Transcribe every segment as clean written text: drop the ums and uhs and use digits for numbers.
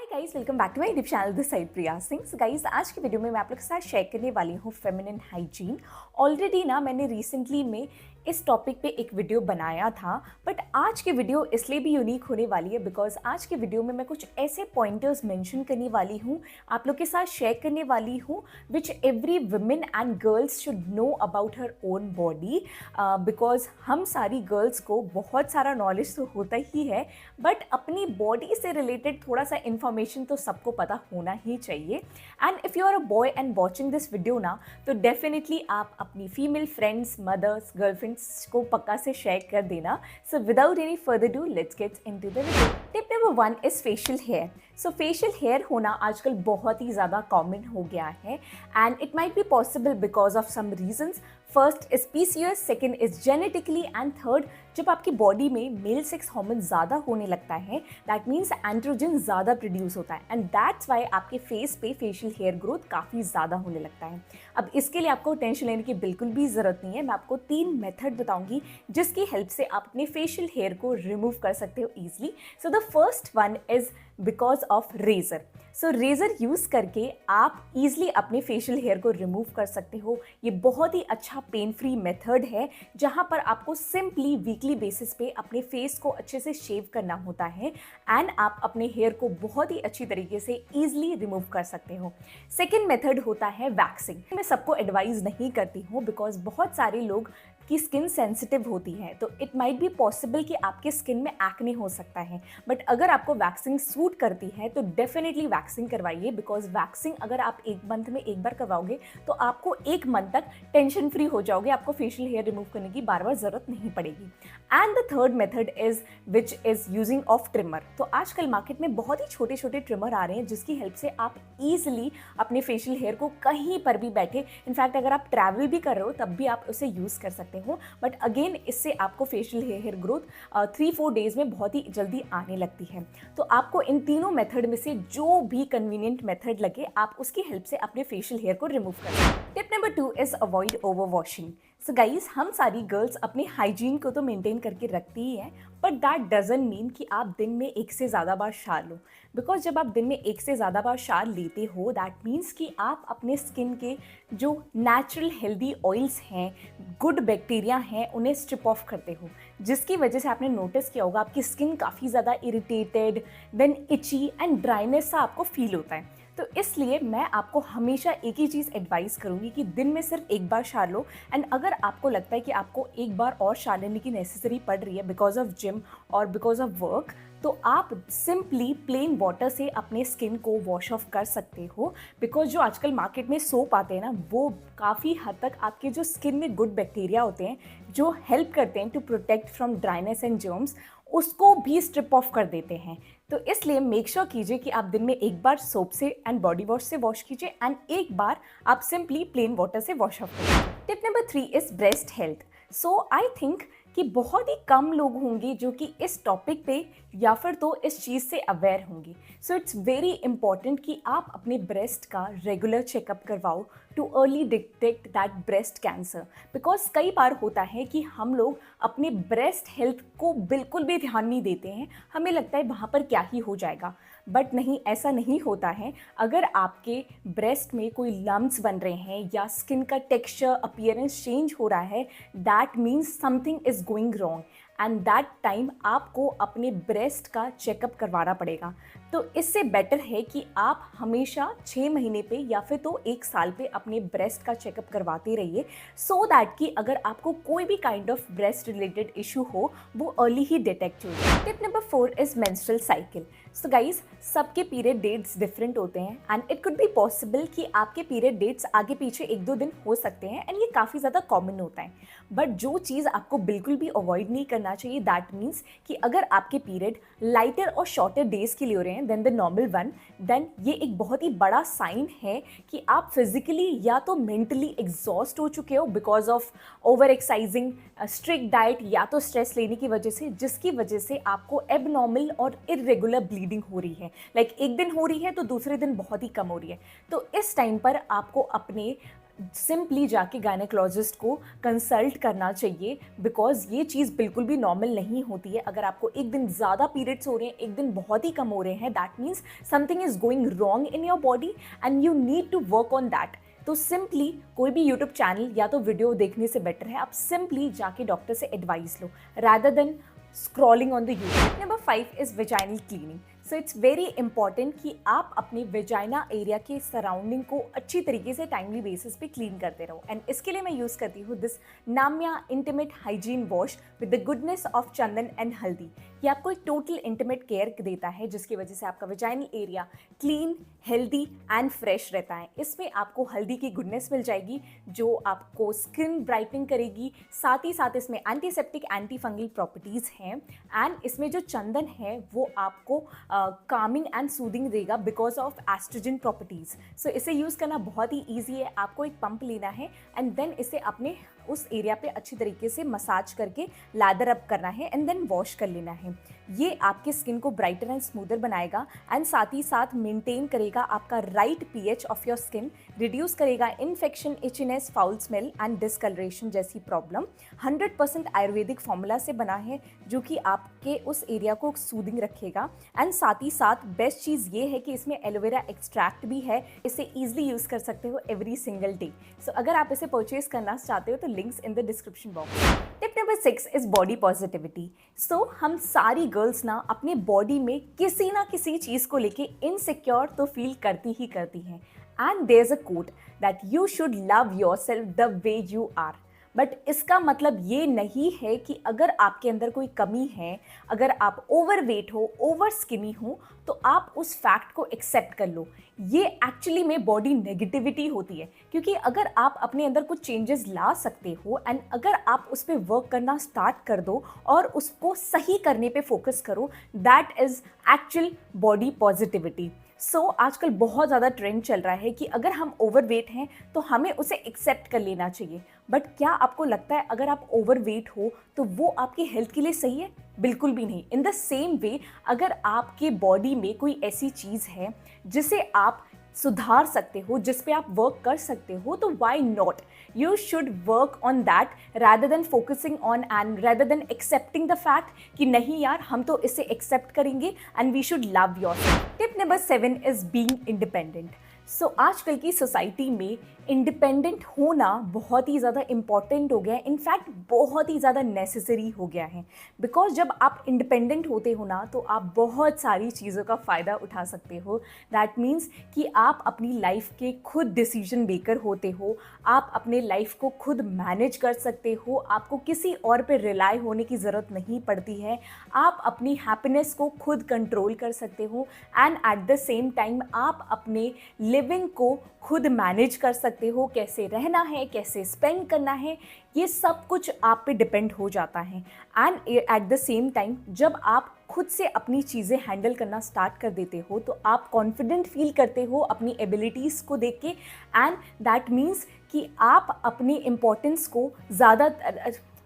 Guys, welcome back to my YouTube channel this side Priya Singh. So guys, आज की video में मैं आप लोग के साथ शेयर करने वाली हूँ फेमिनिन हाइजीन। ऑलरेडी ना मैंने रिसेंटली में इस टॉपिक पे एक वीडियो बनाया था, बट आज की वीडियो इसलिए भी यूनिक होने वाली है बिकॉज आज की वीडियो में मैं कुछ ऐसे पॉइंटर्स मेंशन करने वाली हूँ, आप लोग के साथ शेयर करने वाली हूँ which every women and girls should know about her own body. Because हम सारी गर्ल्स को बहुत सारा नॉलेज तो होता ही है, बट अपनी बॉडी से रिलेटेड थोड़ा सा इन्फॉर्मेशन तो सबको पता होना ही चाहिए। And if you are a boy and watching this video ना, तो डेफिनेटली आप अपनी फीमेल फ्रेंड्स, मदर्स, गर्लफ्रेंड्स को पक्का से शेयर कर देना। So without any further do, let's get into the video. Tip number 1 is facial hair. So facial hair होना आजकल बहुत ही ज़्यादा कॉमन हो गया है and it might be possible because of some reasons. First is PCOS, second is genetically and third जब आपकी बॉडी में मेल सेक्स हार्मोन ज़्यादा होने लगता है, दैट मीन्स एंड्रोजन ज़्यादा प्रोड्यूस होता है एंड दैट्स वाई आपके फेस पे फेशियल हेयर ग्रोथ काफ़ी ज़्यादा होने लगता है। अब इसके लिए आपको टेंशन लेने की बिल्कुल भी ज़रूरत नहीं है। मैं आपको 3 मेथड बताऊंगी जिसकी हेल्प से आप अपने फेशियल हेयर को रिमूव कर सकते हो easily. So the first one is because of razor. So razor use करके आप ईजिली अपने फेशियल हेयर को रिमूव कर सकते हो। ये बहुत ही अच्छा पेन फ्री मेथड है जहाँ पर आपको सिंपली वीकली बेसिस पे अपने फेस को अच्छे से शेव करना होता है एंड आप अपने हेयर को बहुत ही अच्छी तरीके से ईजिली रिमूव कर सकते हो। सेकेंड मेथड होता है वैक्सिंग। मैं सबको एडवाइस नहीं करती हूँ बिकॉज बहुत सारे लोग की स्किन सेंसिटिव होती है, तो इट माइट बी पॉसिबल कि आपके स्किन में एक्ने हो सकता है। बट अगर आपको वैक्सिंग सूट करती है तो डेफिनेटली वैक्सिंग करवाइए बिकॉज वैक्सिंग अगर आप एक मंथ में एक बार करवाओगे तो आपको एक मंथ तक टेंशन फ्री हो जाओगे, आपको फेशियल हेयर रिमूव करने की बार बार ज़रूरत नहीं पड़ेगी। And the third method is which is using of trimmer. तो आजकल मार्केट में बहुत ही छोटे छोटे ट्रिमर आ रहे हैं जिसकी हेल्प से आप ईजिली अपने फेशियल हेयर को कहीं पर भी बैठे, इनफैक्ट अगर आप ट्रैवल भी कर रहे हो तब भी आप उसे यूज़ कर सकते हो। बट अगेन इससे आपको फेशियल हेयर ग्रोथ 3-4 डेज में बहुत ही जल्दी आने लगती है। तो आपको इन तीनों मेथड में से जो भी कन्वीनियंट मेथड लगे आप उसकी हेल्प से अपने फेशियल हेयर को रिमूव करें। Tip number 2 is avoid over washing. So guys, हम सारी गर्ल्स अपनी हाइजीन को तो मेंटेन करके रखती ही हैं, बट दैट डजंट मीन कि आप दिन में एक से ज़्यादा बार शार लो। बिकॉज जब आप दिन में एक से ज़्यादा बार शार लेते हो, दैट मीन्स कि आप अपने स्किन के जो नेचुरल हेल्दी ऑयल्स हैं, गुड बैक्टीरिया हैं, उन्हें स्ट्रिप ऑफ करते हो, जिसकी वजह से आपने नोटिस किया होगा आपकी स्किन काफ़ी ज़्यादा इरिटेटेड, देन इची एंड ड्राइनेस सा आपको फील होता है। तो इसलिए मैं आपको हमेशा एक ही चीज़ एडवाइस करूँगी कि दिन में सिर्फ एक बार शार लो। एंड अगर आपको लगता है कि आपको एक बार और शार लेने की नेसेसरी पड़ रही है बिकॉज ऑफ जिम और बिकॉज ऑफ वर्क, तो आप सिंपली प्लेन वाटर से अपने स्किन को वॉश ऑफ कर सकते हो। बिकॉज जो आजकल मार्केट में सोप आते हैं ना, वो काफ़ी हद तक आपके जो स्किन में गुड बैक्टीरिया होते हैं जो हेल्प करते हैं to protect from dryness and germs, उसको भी स्ट्रिप ऑफ कर देते हैं। तो इसलिए मेक श्योर कीजिए कि आप दिन में एक बार सोप से एंड बॉडी वॉश से वॉश कीजिए एंड एक बार आप सिंपली प्लेन वाटर से वॉश ऑफ कीजिए। Tip number 3 is breast health. So I think कि बहुत ही कम लोग होंगे जो कि इस टॉपिक पे या फिर तो इस चीज़ से अवेयर होंगे। सो इट्स वेरी इंपॉर्टेंट कि आप अपने ब्रेस्ट का रेगुलर चेकअप करवाओ too early detect that breast cancer. Because कई बार होता है कि हम लोग अपने ब्रेस्ट हेल्थ को बिल्कुल भी ध्यान नहीं देते हैं, हमें लगता है वहाँ पर क्या ही हो जाएगा, बट नहीं, ऐसा नहीं होता है। अगर आपके ब्रेस्ट में कोई लम्ब्स बन रहे हैं या स्किन का टेक्सचर अपीयरेंस चेंज हो रहा है, that means something is going wrong and that time आपको अपने ब्रेस्ट का चेकअप करवाना पड़ेगा। तो इससे बेटर है कि आप हमेशा 6 महीने पे या फिर तो 1 साल पे अपने ब्रेस्ट का चेकअप करवाते रहिए, सो दैट कि अगर आपको कोई भी kind of breast related issue हो वो अर्ली ही डिटेक्ट हो जाए। Tip number 4 is menstrual cycle. So guys, सबके पीरियड डेट्स डिफरेंट होते हैं and it could be possible कि आपके पीरियड डेट्स आगे पीछे 1-2 दिन हो सकते हैं एंड ये काफ़ी ज़्यादा कॉमन होता है। बट जो चीज़ आपको बिल्कुल भी अवॉइड नहीं करना चाहिए, दैट मीन्स कि अगर आपके पीरियड लाइटर और शॉर्टर डेज के लिए हो रहे हैं then the normal one, then ये एक बहुत ही बड़ा साइन है कि आप फिजिकली या तो मेंटली एग्जॉस्ट हो चुके हो because of over exercising, strict diet या तो स्ट्रेस लेने की वजह से, जिसकी वजह से आपको एबनॉर्मल और इरेगुलर ब्लीडिंग हो रही है। लाइक एक दिन हो रही है तो दूसरे दिन बहुत ही कम हो रही है। तो इस टाइम पर आपको अपने सिंपली जाके गायनेकोलॉजिस्ट को कंसल्ट करना चाहिए, बिकॉज ये चीज़ बिल्कुल भी नॉर्मल नहीं होती है। अगर आपको एक दिन ज़्यादा पीरियड्स हो रहे हैं, एक दिन बहुत ही कम हो रहे हैं, that means something is going wrong in your body and you need to work on that. तो सिंपली कोई भी यूट्यूब चैनल या तो वीडियो देखने से बेटर है आप सिंपली जाके डॉक्टर से advice low rather than scrolling on the YouTube. Number 5 is vaginal cleaning. So it's very important कि आप अपने वेजाइना एरिया के सराउंडिंग को अच्छी तरीके से टाइमली बेसिस पे क्लीन करते रहो। एंड इसके लिए मैं यूज़ करती हूँ this Namya intimate hygiene wash with the goodness of Chandan and हल्दी। ये आपको एक टोटल इंटीमेट केयर देता है, जिसकी वजह से आपका vaginal area clean, healthy and fresh रहता है। इसमें आपको हल्दी की गुडनेस मिल जाएगी जो आपको स्किन ब्राइटनिंग करेगी, साथ ही साथ इसमें एंटीसेप्टिक, एंटी फंगल प्रॉपर्टीज़ हैं। एंड इसमें जो चंदन है वो आपको कामिंग एंड सूदिंग देगा बिकॉज ऑफ एस्ट्रोजन प्रॉपर्टीज़। सो इसे यूज़ करना बहुत ही ईजी है। आपको एक पंप लेना है एंड देन इसे अपने उस एरिया पे अच्छी तरीके से मसाज करके लैदर अप करना है एंड देन वॉश कर लेना है। ये आपके स्किन को ब्राइटर एंड स्मूदर बनाएगा एंड साथ ही साथ मेंटेन करेगा आपका right pH of your skin, reduce करेगा infection, itchiness, foul smell and discoloration जैसी प्रॉब्लम। 100% आयुर्वेदिक फॉर्मूला से बना है जो कि आपके उस एरिया को सूदिंग रखेगा। एंड साथ ही साथ बेस्ट चीज़ ये है कि इसमें एलोवेरा एक्सट्रैक्ट भी है। इसे ईजिली यूज़ कर सकते हो एवरी सिंगल डे। सो अगर आप इसे परचेज करना चाहते हो तो links in the description box. Tip number 6 is body positivity. So हम सारी गर्ल्स ना अपने बॉडी में किसी ना किसी चीज़ को लेके इनसिक्योर तो फील करती ही करती हैं। And there is a quote that you should love yourself the way you are. But इसका मतलब ये नहीं है कि अगर आपके अंदर कोई कमी है, अगर आप ओवरवेट हो, ओवर स्किनी हो, तो आप उस फैक्ट को एक्सेप्ट कर लो। ये एक्चुअली में बॉडी नेगेटिविटी होती है, क्योंकि अगर आप अपने अंदर कुछ चेंजेस ला सकते हो एंड अगर आप उस पर वर्क करना स्टार्ट कर दो और उसको सही करने पे फोकस करो, that is actual body positivity. So आजकल बहुत ज़्यादा ट्रेंड चल रहा है कि अगर हम ओवरवेट हैं तो हमें उसे एक्सेप्ट कर लेना चाहिए। बट क्या आपको लगता है अगर आप ओवरवेट हो तो वो आपकी हेल्थ के लिए सही है? बिल्कुल भी नहीं। इन द सेम वे अगर आपके बॉडी में कोई ऐसी चीज़ है जिसे आप सुधार सकते हो, जिस पे आप वर्क कर सकते हो, तो why not? You should work on that rather than focusing on and rather than accepting the fact कि नहीं यार हम तो इसे एक्सेप्ट करेंगे and we should love yourself. Tip number 7 is being independent. So आजकल की सोसाइटी में इंडिपेंडेंट होना बहुत ही ज़्यादा इम्पॉर्टेंट हो गया है, इनफैक्ट बहुत ही ज़्यादा नेसेसरी हो गया है। बिकॉज जब आप इंडिपेंडेंट होते हो ना तो आप बहुत सारी चीज़ों का फ़ायदा उठा सकते हो। दैट मीन्स कि आप अपनी लाइफ के खुद डिसीजन मेकर होते हो, आप अपने लाइफ को खुद मैनेज कर सकते हो, आपको किसी और पे रिलाई होने की ज़रूरत नहीं पड़ती है, आप अपनी हैप्पीनेस को खुद कंट्रोल कर सकते हो and at the same time आप अपने लिविंग को खुद मैनेज कर सकते हो। कैसे रहना है, कैसे स्पेंड करना है, ये सब कुछ आप पे डिपेंड हो जाता है। And at the same time जब आप खुद से अपनी चीज़ें हैंडल करना स्टार्ट कर देते हो तो आप कॉन्फिडेंट फील करते हो अपनी एबिलिटीज़ को देख के। एंड दैट मीन्स कि आप अपनी इम्पोर्टेंस को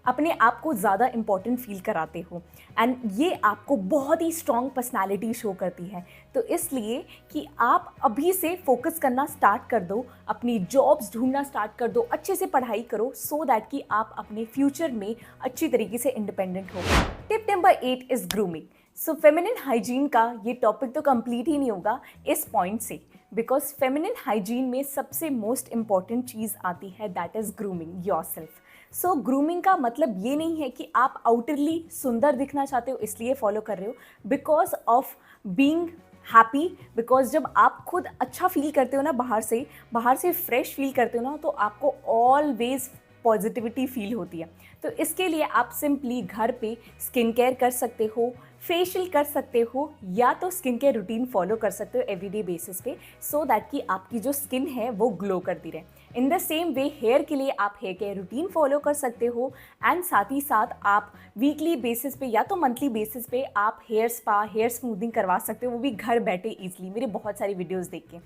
अपने आप को ज़्यादा इम्पॉर्टेंट फील कराते हो एंड ये आपको बहुत ही स्ट्रॉन्ग पर्सनालिटी शो करती है। तो इसलिए कि आप अभी से फोकस करना स्टार्ट कर दो, अपनी जॉब्स ढूंढना स्टार्ट कर दो, अच्छे से पढ़ाई करो सो दैट कि आप अपने फ्यूचर में अच्छी तरीके से इंडिपेंडेंट हो। Tip number 8 is grooming. So feminine hygiene का ये टॉपिक तो कंप्लीट ही नहीं होगा इस पॉइंट से, बिकॉज फेमिनिन हाइजीन में सबसे मोस्ट इम्पॉर्टेंट चीज़ आती है, that is grooming yourself. So grooming का मतलब ये नहीं है कि आप आउटरली सुंदर दिखना चाहते हो इसलिए फॉलो कर रहे हो, because of being happy. Because जब आप खुद अच्छा फील करते हो ना, बाहर से फ्रेश फील करते हो ना, तो आपको ऑलवेज पॉजिटिविटी फील होती है। तो इसके लिए आप सिंपली घर पे स्किन केयर कर सकते हो, फेशियल कर सकते हो, या तो स्किन केयर रूटीन फॉलो कर सकते हो एवरीडे बेसिस पे, सो दैट कि आपकी जो स्किन है वो ग्लो करती रहे। In the same way hair के लिए आप हेयर केयर रूटीन फॉलो कर सकते हो एंड साथ ही साथ आप वीकली बेसिस पे या तो मंथली बेसिस पे आप हेयर स्पा, हेयर स्मूथिंग करवा सकते हो, वो भी घर बैठे ईजिली, मेरे बहुत सारी वीडियोज़ देख के।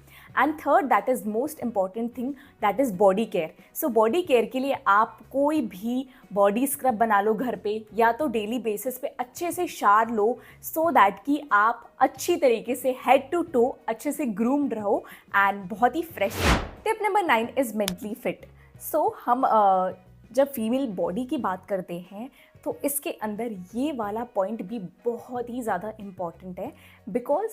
And third that is most important thing, that is body care. So body care के लिए आप कोई भी बॉडी स्क्रब बना लो घर पे, या तो डेली बेसिस पे अच्छे से शार लो सो दैट कि आप अच्छी तरीके से हेड टू टो अच्छे से ग्रूम्ड रहो एंड बहुत ही fresh. Tip number 9 is mentally fit. So हम जब फीमेल बॉडी की बात करते हैं तो इसके अंदर ये वाला पॉइंट भी बहुत ही ज़्यादा इम्पॉर्टेंट है, बिकॉज़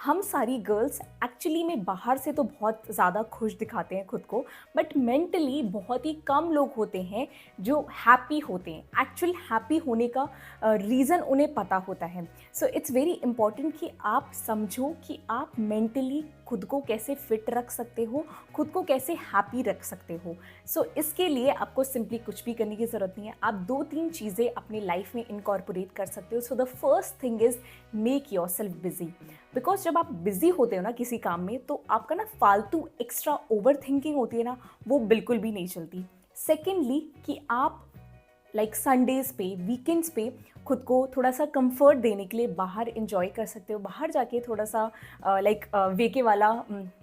हम सारी गर्ल्स एक्चुअली में बाहर से तो बहुत ज़्यादा खुश दिखाते हैं खुद को, बट मेंटली बहुत ही कम लोग होते हैं जो हैप्पी होते हैं। एक्चुअल हैप्पी होने का रीज़न उन्हें पता होता है। सो इट्स वेरी इंपॉर्टेंट कि आप समझो कि आप मेंटली खुद को कैसे फिट रख सकते हो, खुद को कैसे हैप्पी रख सकते हो। सो इसके लिए आपको सिंपली कुछ भी करने की ज़रूरत नहीं है। आप 2-3 चीज़ें अपनी लाइफ में इनकॉर्पोरेट कर सकते हो। सो the first thing is make your self busy. Because जब आप बिजी होते हो ना किसी काम में, तो आपका ना फालतू एक्स्ट्रा ओवर थिंकिंग होती है ना, वो बिल्कुल भी नहीं चलती। सेकेंडली कि आप संडेज़ पे, वीकेंड्स पे खुद को थोड़ा सा कंफर्ट देने के लिए बाहर एंजॉय कर सकते हो। बाहर जाके थोड़ा सा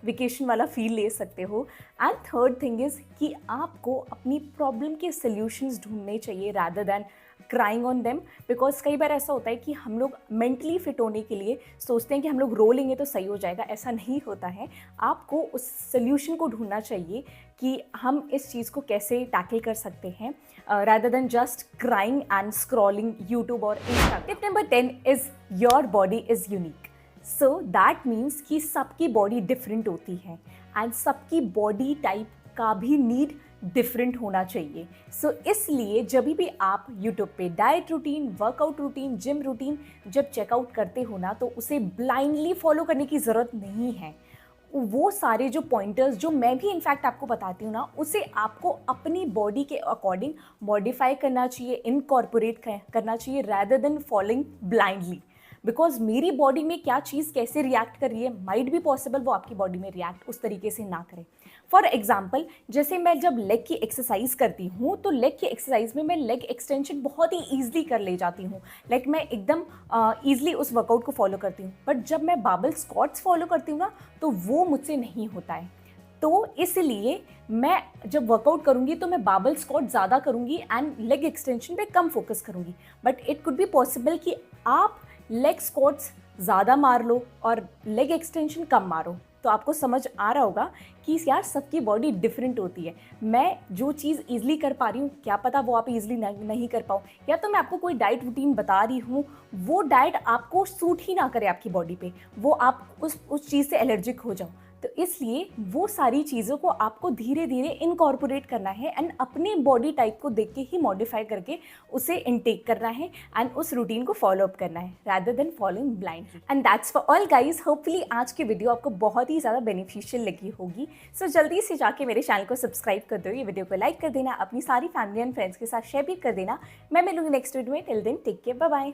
वेकेशन वाला फील ले सकते हो। एंड थर्ड थिंग इज़ कि आपको अपनी प्रॉब्लम के सल्यूशंस ढूंढने चाहिए rather than crying on them. Because कई बार ऐसा होता है कि हम लोग मेंटली फिट होने के लिए सोचते हैं कि हम लोग रो लेंगे तो सही हो जाएगा। ऐसा नहीं होता है। आपको उस सोल्यूशन को ढूंढना चाहिए कि हम इस चीज़ को कैसे टैकल कर सकते हैं, rather than just crying and scrolling YouTube और Instagram. Tip number 10 is your body is unique. So that means कि सबकी बॉडी डिफरेंट होती है एंड सबकी बॉडी टाइप का भी नीड डिफरेंट होना चाहिए। सो इसलिए जब भी आप यूट्यूब पे diet routine, workout routine, gym routine जब चेकआउट करते हो ना, तो उसे ब्लाइंडली फॉलो करने की ज़रूरत नहीं है। वो सारे जो पॉइंटर्स जो मैं भी इनफैक्ट आपको बताती हूँ ना, उसे आपको अपनी बॉडी के अकॉर्डिंग मॉडिफाई करना चाहिए, इनकॉर्पोरेट करना चाहिए rather than following blindly. Because मेरी बॉडी में क्या चीज़ कैसे रिएक्ट कर रही है, माइट भी पॉसिबल वो आपकी बॉडी में रिएक्ट उस तरीके से ना करे। फॉर एग्जाम्पल, जैसे मैं जब लेग की एक्सरसाइज करती हूँ तो लेग की एक्सरसाइज में मैं लेग एक्सटेंशन बहुत ही ईजिली कर ले जाती हूँ। मैं एकदम ईजिली उस वर्कआउट को फॉलो करती हूँ। बट जब मैं बाबल स्क्वाट्स फॉलो करती हूँ ना, तो वो मुझसे नहीं होता है। तो इसलिए मैं जब वर्कआउट करूँगी तो मैं बाबल स्क्वाट ज़्यादा करूँगी एंड लेग एक्सटेंशन पे कम फोकस करूँगी। But it could be possible कि आप लेग स्क्वाट्स ज़्यादा मार लो और लेग एक्सटेंशन कम मारो। तो आपको समझ आ रहा होगा कि यार सबकी बॉडी डिफरेंट होती है। मैं जो चीज़ ईजिली कर पा रही हूँ, क्या पता वो आप ईजिली नहीं कर पाओ, या तो मैं आपको कोई डाइट रूटीन बता रही हूँ, वो डाइट आपको सूट ही ना करे आपकी बॉडी पे, वो आप उस चीज़ से एलर्जिक हो जाओ। तो इसलिए वो सारी चीज़ों को आपको धीरे धीरे इनकॉर्पोरेट करना है एंड अपने बॉडी टाइप को देख के ही मॉडिफाई करके उसे इनटेक करना है एंड उस रूटीन को फॉलो अप करना है rather than following blindly. And that's for all guys. Hopefully आज की वीडियो आपको बहुत ही ज़्यादा बेनिफिशियल लगी होगी। सो जल्दी से जाके मेरे चैनल को सब्सक्राइब कर दो, ये वीडियो को लाइक कर देना, अपनी सारी फैमिली एंड फ्रेंड्स के साथ शेयर भी कर देना। मैं मिलूंगी नेक्स्ट वीडियो में। Till then take care, bye bye.